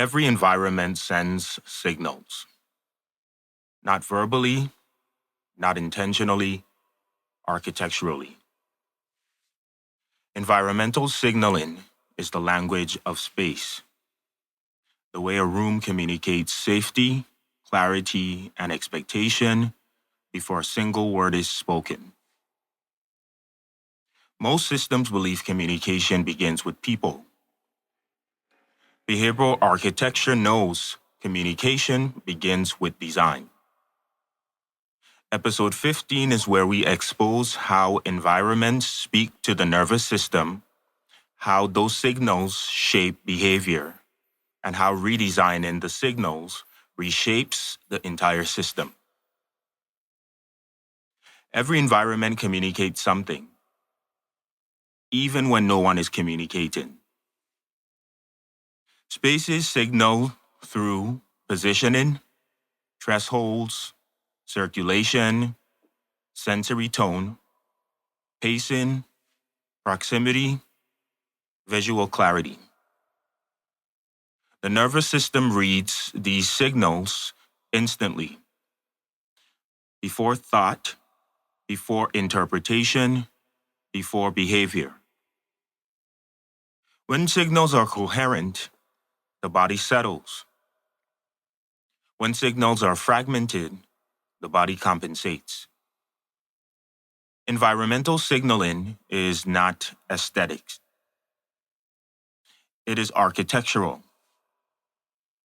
Every environment sends signals, not verbally, not intentionally, architecturally. Environmental signaling is the language of space, the way a room communicates safety, clarity, and expectation before a single word is spoken. Most systems believe communication begins with people. Behavioral architecture knows communication begins with design. Episode 15 is where we expose how environments speak to the nervous system, how those signals shape behavior, and how redesigning the signals reshapes the entire system. Every environment communicates something, even when no one is communicating. Spaces signal through positioning, thresholds, circulation, sensory tone, pacing, proximity, visual clarity. The nervous system reads these signals instantly, before thought, before interpretation, before behavior. When signals are coherent, the body settles. When signals are fragmented, the body compensates. Environmental signaling is not aesthetics. It is architectural.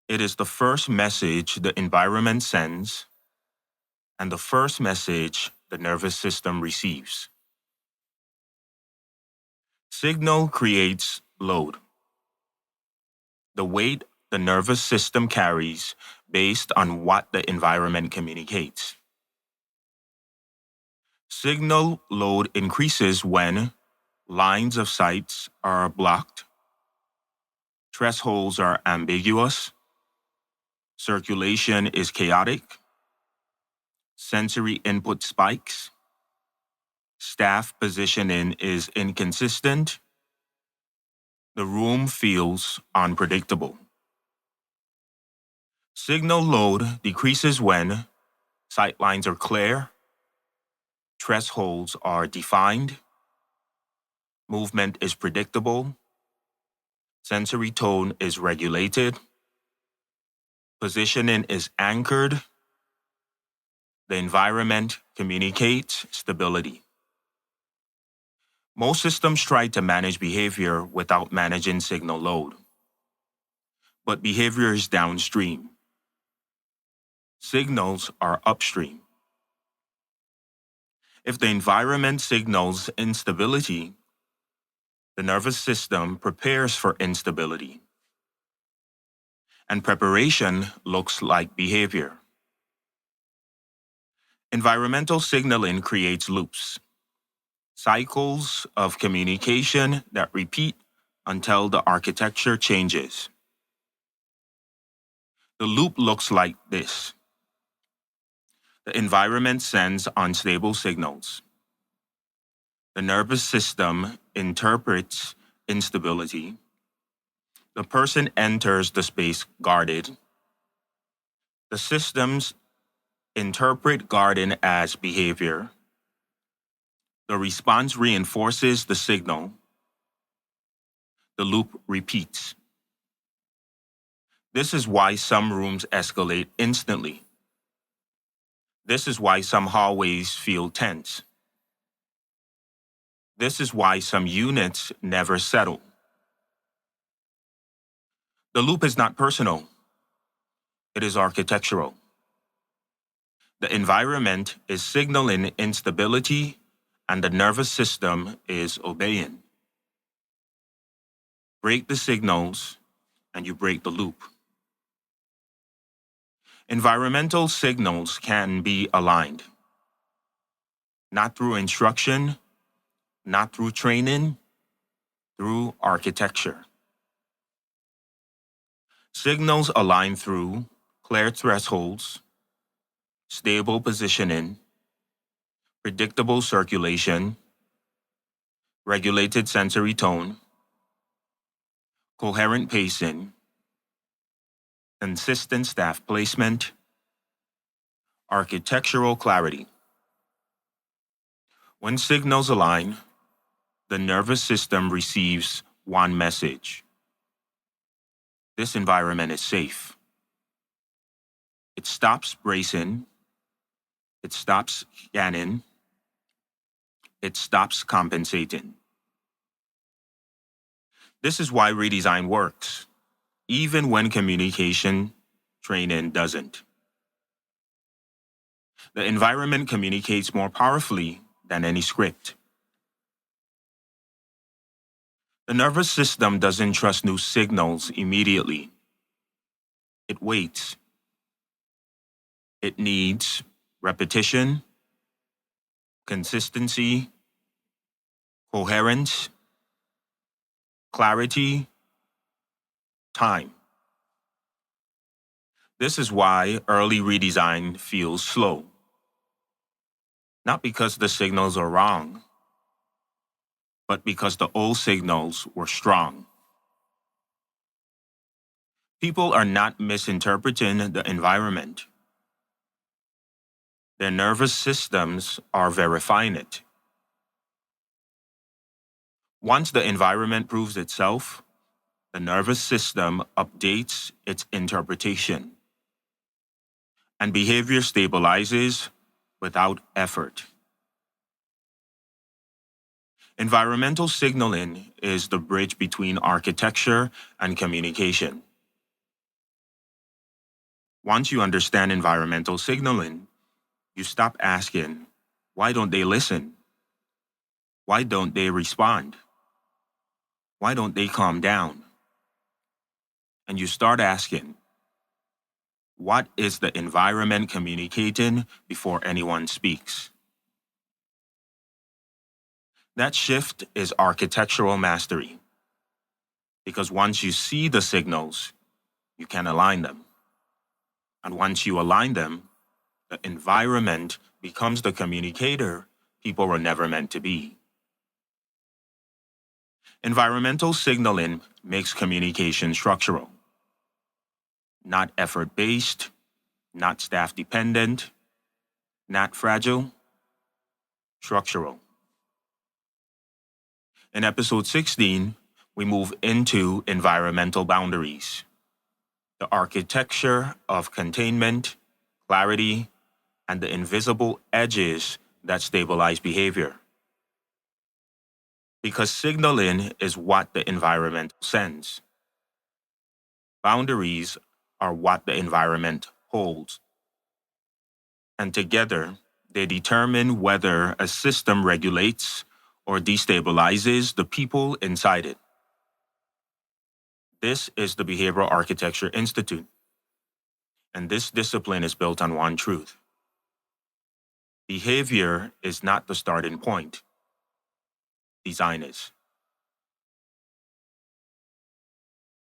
It is the first message the environment sends and the first message the nervous system receives. Signal creates load, the weight the nervous system carries based on what the environment communicates. Signal load increases when lines of sight are blocked, thresholds are ambiguous, circulation is chaotic, sensory input spikes, staff positioning is inconsistent, the room feels unpredictable. Signal load decreases when sight lines are clear, thresholds are defined, movement is predictable, sensory tone is regulated, positioning is anchored, the environment communicates stability. Most systems try to manage behavior without managing signal load. But behavior is downstream. Signals are upstream. If the environment signals instability, the nervous system prepares for instability. And preparation looks like behavior. Environmental signaling creates loops, cycles of communication that repeat until the architecture changes. The loop looks like this. The environment sends unstable signals. The nervous system interprets instability. The person enters the space guarded. The systems interpret guarding as behavior. The response reinforces the signal. The loop repeats. This is why some rooms escalate instantly. This is why some hallways feel tense. This is why some units never settle. The loop is not personal. It is architectural. The environment is signaling instability, and the nervous system is obeying. Break the signals, and you break the loop. Environmental signals can be aligned, not through instruction, not through training, through architecture. Signals align through clear thresholds, stable positioning, predictable circulation, regulated sensory tone, coherent pacing, consistent staff placement, architectural clarity. When signals align, the nervous system receives one message. This environment is safe. It stops bracing, it stops scanning, it stops compensating. This is why redesign works, even when communication training doesn't. The environment communicates more powerfully than any script. The nervous system doesn't trust new signals immediately. It waits. It needs repetition, consistency, coherence, clarity, time. This is why early redesign feels slow. Not because the signals are wrong, but because the old signals were strong. People are not misinterpreting the environment. Their nervous systems are verifying it. Once the environment proves itself, the nervous system updates its interpretation, and behavior stabilizes without effort. Environmental signaling is the bridge between architecture and communication. Once you understand environmental signaling, you stop asking, why don't they listen? Why don't they respond? Why don't they calm down? And you start asking, what is the environment communicating before anyone speaks? That shift is architectural mastery, because once you see the signals, you can align them. And once you align them, the environment becomes the communicator people were never meant to be. Environmental signaling makes communication structural, not effort-based, not staff-dependent, not fragile, structural. In episode 16, we move into environmental boundaries, the architecture of containment, clarity, and the invisible edges that stabilize behavior. Because signaling is what the environment sends. Boundaries are what the environment holds. And together, they determine whether a system regulates or destabilizes the people inside it. This is the Behavioral Architecture Institute, and this discipline is built on one truth. Behavior is not the starting point. Design is.